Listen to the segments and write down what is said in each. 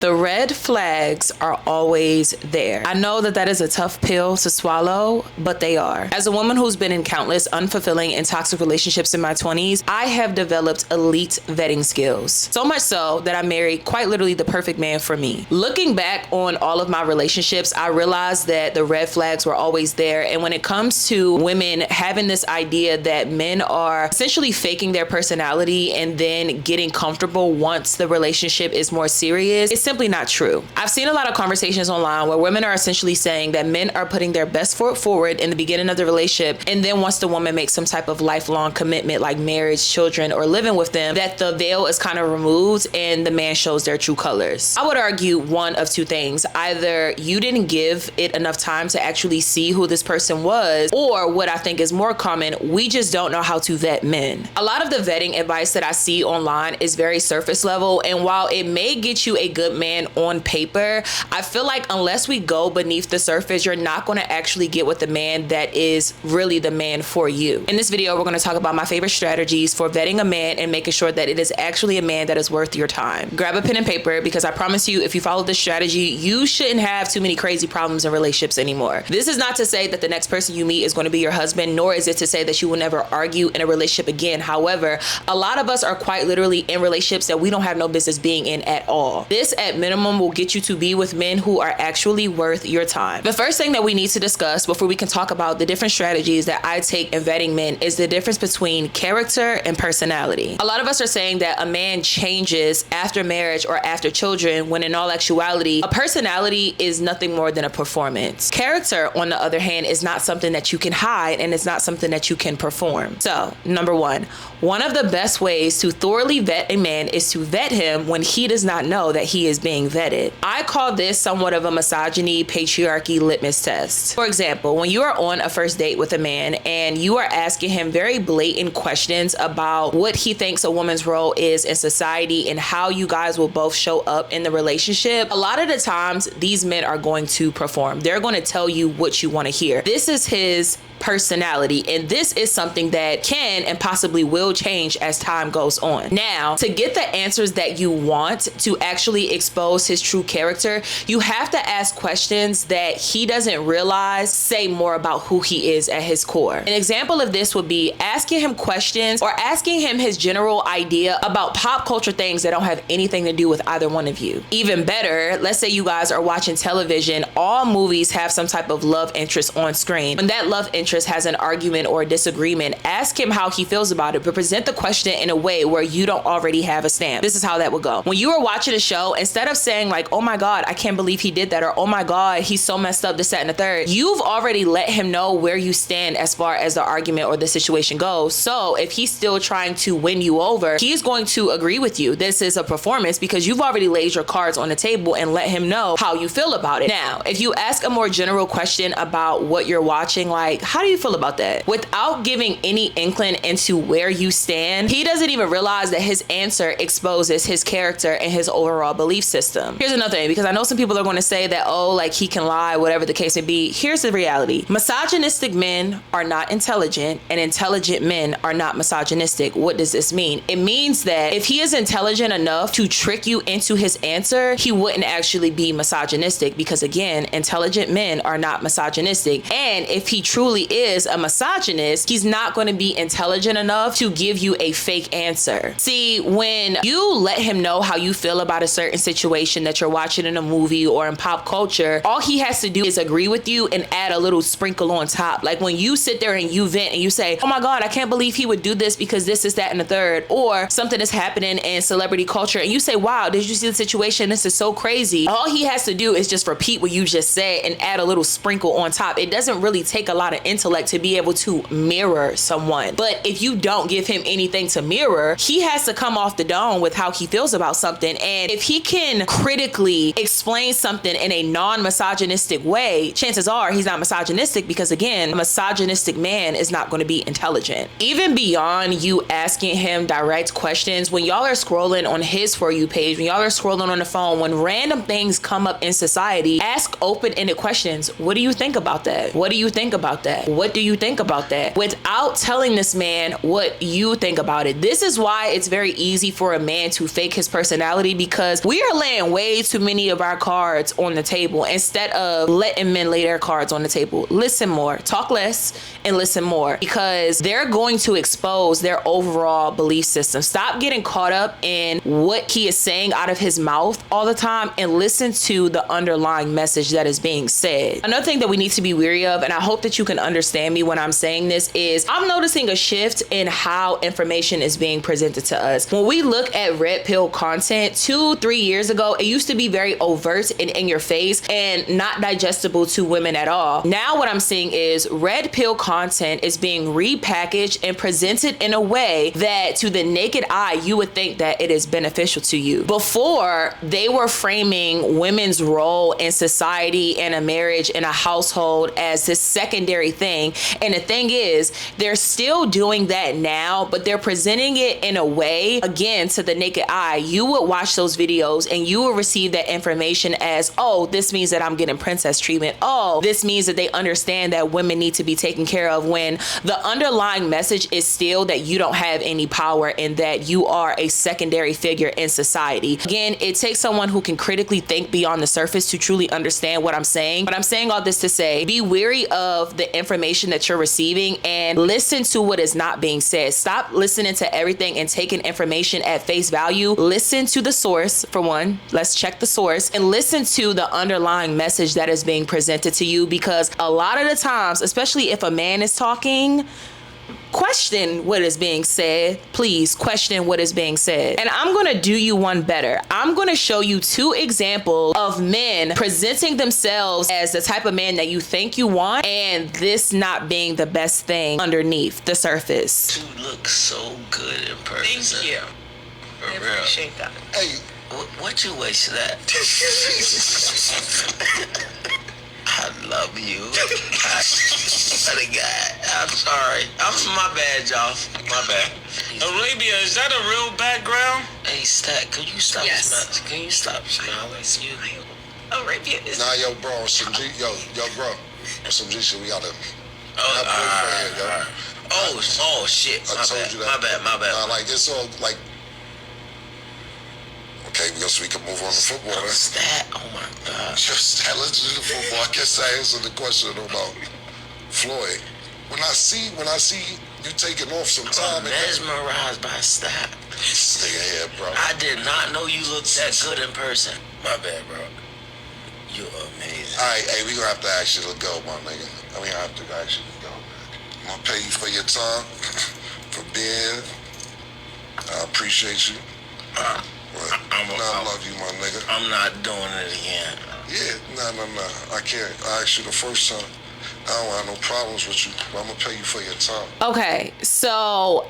The red flags are always there. I know that that is a tough pill to swallow, but they are. As a woman who's been in countless unfulfilling and toxic relationships in my 20s, I have developed elite vetting skills. So much so that I married quite literally the perfect man for me. Looking back on all of my relationships, I realized that the red flags were always there. And when it comes to women having this idea that men are essentially faking their personality and then getting comfortable once the relationship is more serious, it's simply not true. I've seen a lot of conversations online where women are essentially saying that men are putting their best foot forward in the beginning of the relationship, and then once the woman makes some type of lifelong commitment like marriage, children, or living with them, that the veil is kind of removed and the man shows their true colors. I would argue one of two things. Either you didn't give it enough time to actually see who this person was, or what I think is more common, we just don't know how to vet men. A lot of the vetting advice that I see online is very surface level, and while it may get you a good man on paper, I feel like unless we go beneath the surface, you're not going to actually get with the man that is really the man for you. In this video, we're going to talk about my favorite strategies for vetting a man and making sure that it is actually a man that is worth your time. Grab a pen and paper, because I promise you, if you follow this strategy, you shouldn't have too many crazy problems in relationships anymore. This is not to say that the next person you meet is going to be your husband, nor is it to say that you will never argue in a relationship again. However, a lot of us are quite literally in relationships that we don't have no business being in at all. This at minimum will get you to be with men who are actually worth your time. The first thing that we need to discuss before we can talk about the different strategies that I take in vetting men is the difference between character and personality. A lot of us are saying that a man changes after marriage or after children, when in all actuality, a personality is nothing more than a performance. Character, on the other hand, is not something that you can hide, and it's not something that you can perform. So, number one of the best ways to thoroughly vet a man is to vet him when he does not know that he is being vetted. I call this somewhat of a misogyny, patriarchy litmus test. For example, when you are on a first date with a man and you are asking him very blatant questions about what he thinks a woman's role is in society and how you guys will both show up in the relationship, a lot of the times these men are going to perform. They're going to tell you what you want to hear. This is his personality, and this is something that can and possibly will change as time goes on. Now, to get the answers that you want to actually expose his true character, you have to ask questions that he doesn't realize say more about who he is at his core. An example of this would be asking him questions or asking him his general idea about pop culture things that don't have anything to do with either one of you. Even better, let's say you guys are watching television. All movies have some type of love interest on screen. When that love interest has an argument or a disagreement, ask him how he feels about it, but present the question in a way where you don't already have a stance. This is how that would go. When you are watching a show, instead of saying like, oh my God, I can't believe he did that, or oh my God, he's so messed up, this, that, and the third, you've already let him know where you stand as far as the argument or the situation goes. So if he's still trying to win you over, he's going to agree with you. This is a performance because you've already laid your cards on the table and let him know how you feel about it. Now, if you ask a more general question about what you're watching, like, how do you feel about that? Without giving any inkling into where you stand, he doesn't even realize that his answer exposes his character and his overall belief system. Here's another thing, because I know some people are going to say that, oh, like he can lie, whatever the case may be. Here's the reality. Misogynistic men are not intelligent, and intelligent men are not misogynistic. What does this mean? It means that if he is intelligent enough to trick you into his answer, he wouldn't actually be misogynistic, because again, intelligent men are not misogynistic. And if he truly is a misogynist, he's not going to be intelligent enough to give you a fake answer. See, when you let him know how you feel about a certain situation that you're watching in a movie or in pop culture, all he has to do is agree with you and add a little sprinkle on top. Like when you sit there and you vent and you say, oh my God, I can't believe he would do this because this is that and the third, or something is happening in celebrity culture and you say, wow, did you see the situation? This is so crazy. All he has to do is just repeat what you just said and add a little sprinkle on top. It doesn't really take a lot of intellect to be able to mirror someone. But if you don't give him anything to mirror, he has to come off the dome with how he feels about something. And if he can critically explain something in a non-misogynistic way, chances are he's not misogynistic, because again, a misogynistic man is not going to be intelligent. Even beyond you asking him direct questions, when y'all are scrolling on his For You page, when y'all are scrolling on the phone, when random things come up in society, ask open-ended questions. What do you think about that? What do you think about that? What do you think about that? Without telling this man what you think about it. This is why it's very easy for a man to fake his personality, because we are laying way too many of our cards on the table instead of letting men lay their cards on the table. Listen more, talk less, and listen more, because they're going to expose their overall belief system. Stop getting caught up in what he is saying out of his mouth all the time and listen to the underlying message that is being said. Another thing that we need to be weary of, and I hope that you can understand me when I'm saying this, is I'm noticing a shift in how information is being presented to us. When we look at red pill content 2-3 years ago, it used to be very overt and in your face and not digestible to women at all. Now what I'm seeing is red pill content is being repackaged and presented in a way that to the naked eye, you would think that it is beneficial to you. Before, they were framing women's role in society and a marriage and a household as this secondary thing. And the thing is, they're still doing that now, but they're presenting it in a way, again, to the naked eye, you would watch those videos and you will receive that information as, oh, this means that I'm getting princess treatment. Oh, this means that they understand that women need to be taken care of, when the underlying message is still that you don't have any power and that you are a secondary figure in society. Again, it takes someone who can critically think beyond the surface to truly understand what I'm saying. But I'm saying all this to say, be wary of the information that you're receiving and listen to what is not being said. Stop listening to everything and taking information at face value. Listen to the source, for one. Let's check the source and listen to the underlying message that is being presented to you, because a lot of the times, especially if a man is talking, question what is being said. Please question what is being said. And I'm going to do you one better. I'm going to show you 2 examples of men presenting themselves as the type of man that you think you want, and this not being the best thing underneath the surface. You look so good in person. Thank you. For I real. appreciate that. Hey, what you waste that? I love you. I'm sorry. My bad, y'all. My bad. Arabia, is that a real background? Hey, Stack, can you stop Yes. smiling? Can you stop smiling? Excuse me. Arabia is. Nah, yo, bro, some G, yo, bro, some G shit. We gotta. Oh, Have yo. alright. Oh, shit. I told you that. My bad. Nah, like it's all like. Okay, so we can move on to football. Oh, Then. Stack. Oh my God. Just let's do the football. I guess I answered the question about Floyd. When I see you taking off some time, I'm mesmerized by Stack. this nigga here, bro. I did not know you looked that good in person. My bad, bro. You're amazing. All right, hey, we gonna have to ask you to go, my nigga. We gonna have to ask you to go. I'm gonna pay you for your time, for being. I appreciate you. I love you, my nigga. I'm not doing it again. Yeah, nah. I can't. I asked you the first time. I don't have no problems with you. But I'm gonna pay you for your time. Okay, so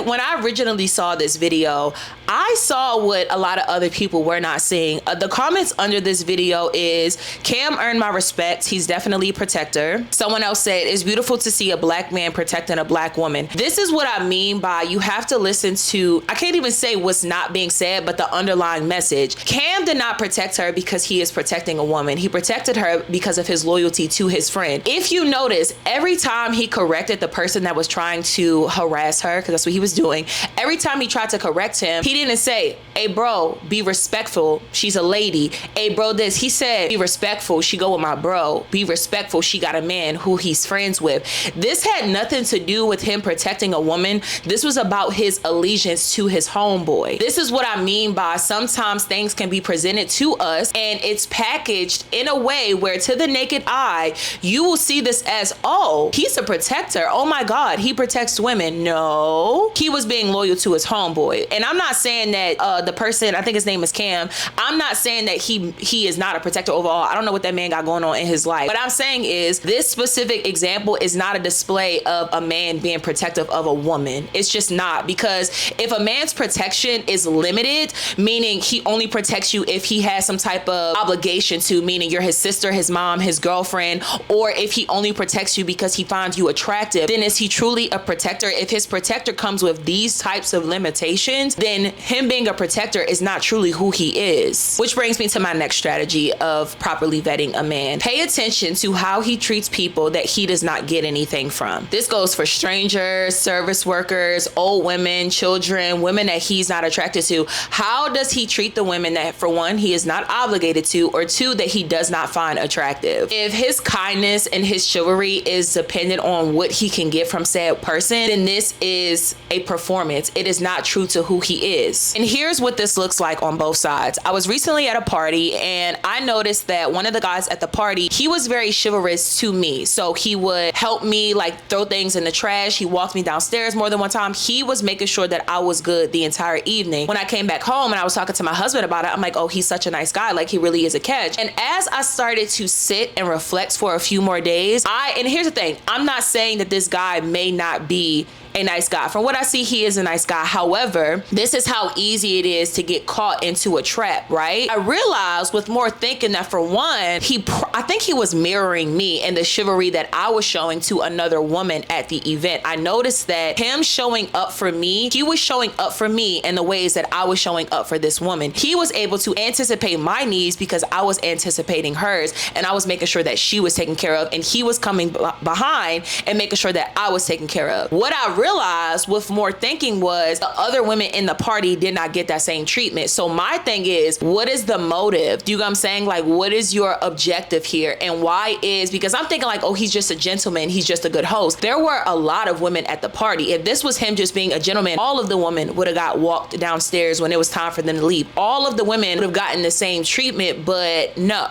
when I originally saw this video, I saw what a lot of other people were not seeing. The comments under this video is, Cam earned my respect. He's definitely a protector. Someone else said, it's beautiful to see a black man protecting a black woman. This is what I mean by you have to listen to, I can't even say what's not being said, but the underlying message. Cam did not protect her because he is protecting a woman. He protected her because of his loyalty to his friend. If you notice, every time he corrected the person that was trying to harass her, because that's what he was doing, every time he tried to correct him, he didn't say, hey bro, be respectful, she's a lady. Hey bro, this. He said, be respectful, she go with my bro. Be respectful, she got a man who he's friends with. This had nothing to do with him protecting a woman. This was about his allegiance to his homeboy. This is what I mean by sometimes things can be presented to us and it's packaged in a way where to the naked eye, you will see this as, oh, he's a protector. Oh my God, he protects women. No, he was being loyal to his homeboy. And I'm not saying that the person, I think his name is Cam, I'm not saying that he is not a protector overall. I don't know what that man got going on in his life. What I'm saying is this specific example is not a display of a man being protective of a woman. It's just not, because if a man's protection is limited, meaning he only protects you if he has some type of obligation to, meaning you're his sister, his mom, his girlfriend, or if he only protects you because he finds you attractive, then is he truly a protector? If his protector comes with these types of limitations, then him being a protector is not truly who he is. Which brings me to my next strategy of properly vetting a man. Pay attention to how he treats people that he does not get anything from. This goes for strangers, service workers, old women, children, women that he's not attracted to. How does he treat the women that, for one, he is not obligated to, or two, that he does not find attractive? If his kindness and his chivalry is dependent on what he can get from said person, then this is a performance. It is not true to who he is. And here's what this looks like on both sides. I was recently at a party and I noticed that one of the guys at the party, he was very chivalrous to me. So he would help me like throw things in the trash. He walked me downstairs more than one time. He was making sure that I was good the entire evening. When I came back home and I was talking to my husband about it, I'm like, oh, he's such a nice guy. Like, he really is a catch. And as I started to sit and reflect for a few more days, and here's the thing, I'm not saying that this guy may not be a nice guy. From what I see, he is a nice guy. However, this is how easy it is to get caught into a trap, right? I realized with more thinking that, for one, I think he was mirroring me and the chivalry that I was showing to another woman at the event. I noticed that him showing up for me, he was showing up for me in the ways that I was showing up for this woman. He was able to anticipate my needs because I was anticipating hers, and I was making sure that she was taken care of, and he was coming behind and making sure that I was taken care of. What I realized with more thinking was the other women in the party did not get that same treatment. So my thing is, what is the motive? Do you know what I'm saying? Like, what is your objective here? And why is, because I'm thinking like, oh, he's just a gentleman, he's just a good host. There were a lot of women at the party. If this was him just being a gentleman, all of the women would have got walked downstairs when it was time for them to leave. All of the women would have gotten the same treatment, but no,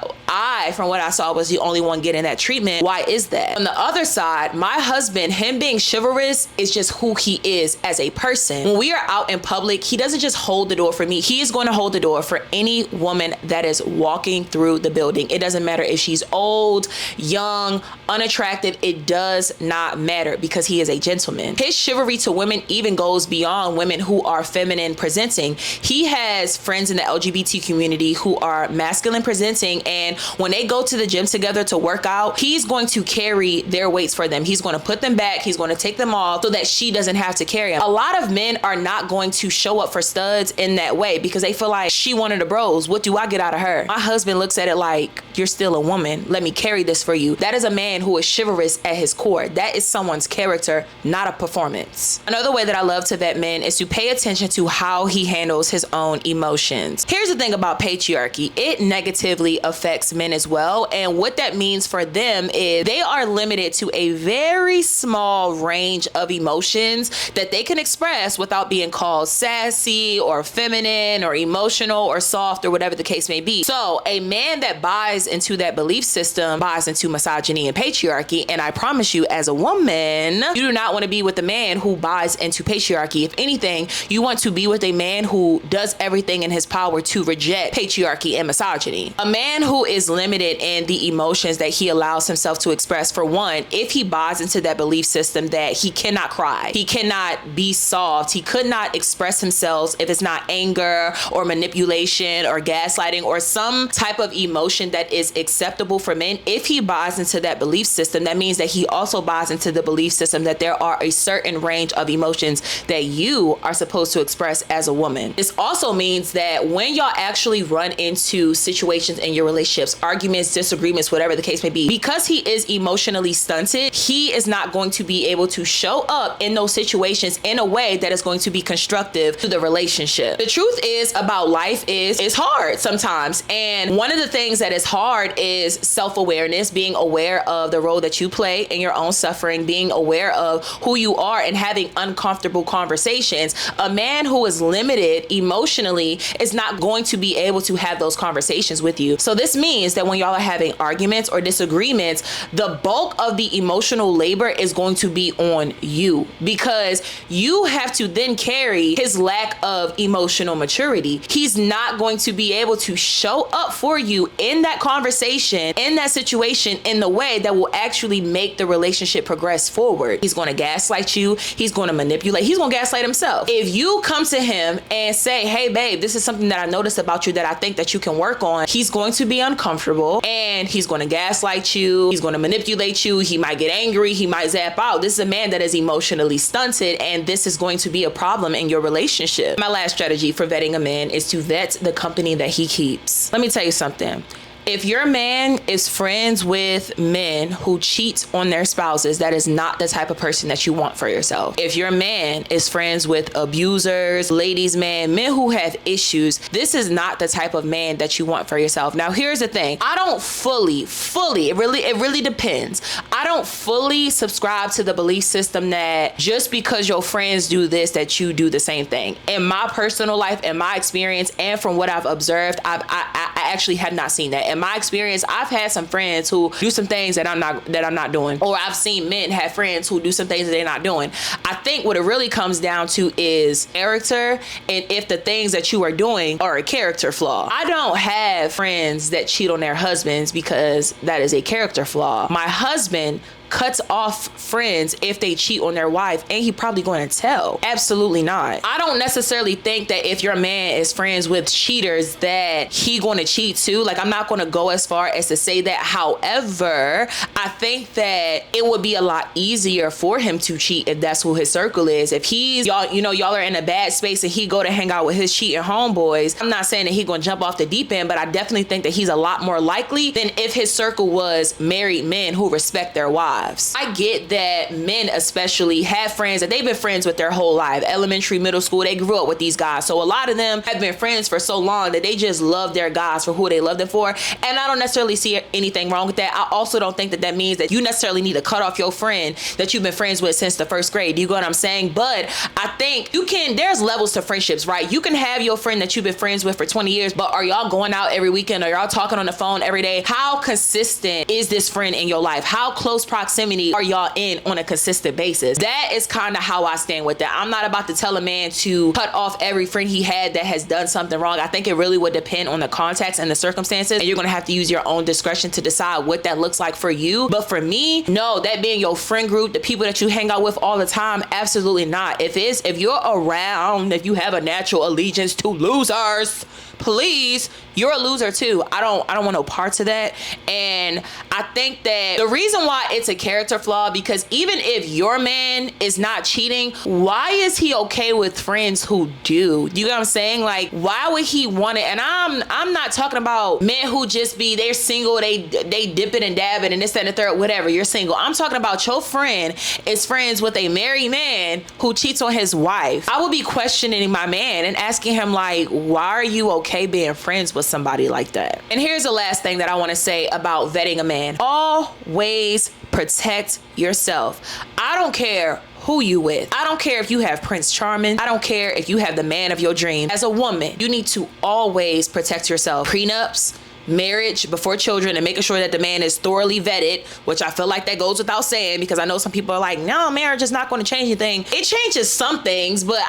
from what I saw, was the only one getting that treatment. Why is that? On the other side, my husband, him being chivalrous is just who he is as a person. When we are out in public, he doesn't just hold the door for me. He is going to hold the door for any woman that is walking through the building. It doesn't matter if she's old, young, unattractive. It does not matter, because he is a gentleman. His chivalry to women even goes beyond women who are feminine presenting. He has friends in the LGBT community who are masculine presenting, and when they go to the gym together to work out, he's going to carry their weights for them. He's going to put them back. He's going to take them off so that she doesn't have to carry them. A lot of men are not going to show up for studs in that way because they feel like, she one of the bros. What do I get out of her? My husband looks at it like, you're still a woman. Let me carry this for you. That is a man who is chivalrous at his core. That is someone's character, not a performance. Another way that I love to vet men is to pay attention to how he handles his own emotions. Here's the thing about patriarchy. It negatively affects men as well. And what that means for them is they are limited to a very small range of emotions that they can express without being called sassy or feminine or emotional or soft or whatever the case may be. So a man that buys into that belief system buys into misogyny and patriarchy. And I promise you, as a woman, you do not want to be with a man who buys into patriarchy. If anything, you want to be with a man who does everything in his power to reject patriarchy and misogyny. A man who is limited in the emotions that he allows himself to express, for one, if he buys into that belief system that he cannot cry, he cannot be soft, he could not express himself if it's not anger or manipulation or gaslighting or some type of emotion that is acceptable for men. If he buys into that belief system, that means that he also buys into the belief system that there are a certain range of emotions that you are supposed to express as a woman. This also means that when y'all actually run into situations in your relationships, arguments, disagreements, whatever the case may be, because he is emotionally stunted, he is not going to be able to show up in those situations in a way that is going to be constructive to the relationship. The truth is about life is it's hard sometimes. And one of the things that is hard is self-awareness, being aware of the role that you play in your own suffering, being aware of who you are, and having uncomfortable conversations. A man who is limited emotionally is not going to be able to have those conversations with you. So this means that when y'all are having arguments or disagreements, the bulk of the emotional labor is going to be on you, because you have to then carry his lack of emotional maturity. He's not going to be able to show up for you in that conversation, in that situation, in the way that will actually make the relationship progress forward. He's going to gaslight you. He's going to manipulate. He's going to gaslight himself. If you come to him and say, hey, babe, this is something that I noticed about you that I think that you can work on, he's going to be uncomfortable and he's going to gaslight you. He's going to manipulate you. He might get angry. He might zap out. This is a man that is emotionally emotionally stunted, and this is going to be a problem in your relationship. My last strategy for vetting a man is to vet the company that he keeps. Let me tell you something. If your man is friends with men who cheat on their spouses, that is not the type of person that you want for yourself. If your man is friends with abusers, ladies' man, men who have issues, this is not the type of man that you want for yourself. Now, here's the thing. I don't fully, it really depends. I don't fully subscribe to the belief system that just because your friends do this, that you do the same thing. In my personal life, in my experience, and from what I've observed, I actually have not seen that. In my experience, I've had some friends who do some things that I'm not doing, or I've seen men have friends who do some things that they're not doing. I think what it really comes down to is character, and if the things that you are doing are a character flaw. I don't have friends that cheat on their husbands because that is a character flaw. My husband cuts off friends if they cheat on their wife, and he probably going to tell. Absolutely not. I don't necessarily think that if your man is friends with cheaters that he going to cheat too. Like, I'm not going to go as far as to say that. However, I think that it would be a lot easier for him to cheat if that's who his circle is. If he's, y'all are in a bad space and he go to hang out with his cheating homeboys, I'm not saying that he going to jump off the deep end, but I definitely think that he's a lot more likely than if his circle was married men who respect their wives. I get that men especially have friends that they've been friends with their whole life. Elementary, middle school, they grew up with these guys. So a lot of them have been friends for so long that they just love their guys for who they love them for. And I don't necessarily see anything wrong with that. I also don't think that that means that you necessarily need to cut off your friend that you've been friends with since the first grade. Do you get what I'm saying? But I think there's levels to friendships, right? You can have your friend that you've been friends with for 20 years, but are y'all going out every weekend? Are y'all talking on the phone every day? How consistent is this friend in your life? How close proximity are y'all in on a consistent basis? That is kind of how I stand with that. I'm not about to tell a man to cut off every friend he had that has done something wrong. I think it really would depend on the context and the circumstances, and you're going to have to use your own discretion to decide what that looks like for you. But for me, no, that being your friend group, the people that you hang out with all the time, absolutely not. If you're around, if you have a natural allegiance to losers, please, you're a loser too. I don't want no parts of that. And I think that the reason why it's a character flaw, because even if your man is not cheating, why is he okay with friends who do? You know what I'm saying? Like, why would he want it? And I'm not talking about men who just they're single, they dip it and dab it and this, that, and the third, whatever. You're single. I'm talking about your friend is friends with a married man who cheats on his wife. I would be questioning my man and asking him, like, why are you okay being friends with somebody like that? And here's the last thing that I want to say about vetting a man. Always protect yourself. I don't care who you with. I don't care if you have Prince Charming. I don't care if you have the man of your dreams. As a woman, you need to always protect yourself. Prenups, marriage before children, and making sure that the man is thoroughly vetted, which I feel like that goes without saying, because I know some people are like, no, marriage is not going to change anything. It changes some things, but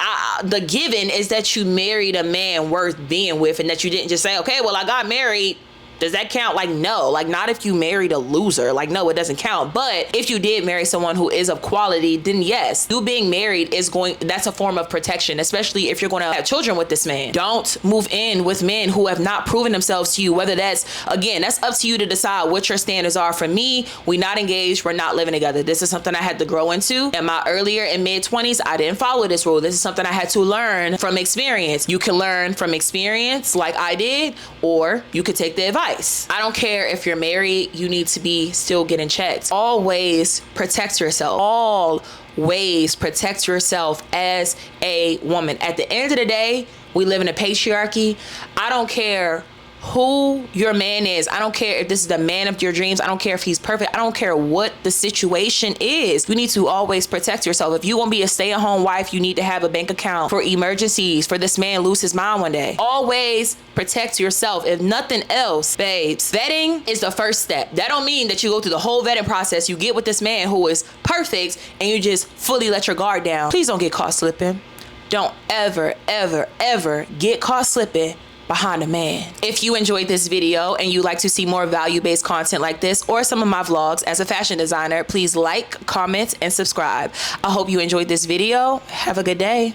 the given is that you married a man worth being with, and that you didn't just say, okay, well, I got married. Does that count? Like, no, like, not if you married a loser. Like, no, it doesn't count. But if you did marry someone who is of quality, then yes, you being married that's a form of protection, especially if you're going to have children with this man. Don't move in with men who have not proven themselves to you, whether that's up to you to decide what your standards are. For me, we not engaged, we're not living together. This is something I had to grow into. In my earlier and mid 20s, I didn't follow this rule. This is something I had to learn from experience. You can learn from experience like I did, or you could take the advice. I don't care if you're married, you need to be still getting checked. Always protect yourself. Always protect yourself as a woman. At the end of the day, we live in a patriarchy. I don't care who your man is. I don't care if this is the man of your dreams. I don't care if he's perfect. I don't care what the situation is. You need to always protect yourself. If you want to be a stay-at-home wife, you need to have a bank account for emergencies, for this man lose his mind one day. Always protect yourself. If nothing else, babes, vetting is the first step. That don't mean that you go through the whole vetting process. You get with this man who is perfect and you just fully let your guard down. Please don't get caught slipping. Don't ever, ever, ever get caught slipping behind a man. If you enjoyed this video and you'd like to see more value-based content like this, or some of my vlogs as a fashion designer, please like, comment, and subscribe. I hope you enjoyed this video. Have a good day.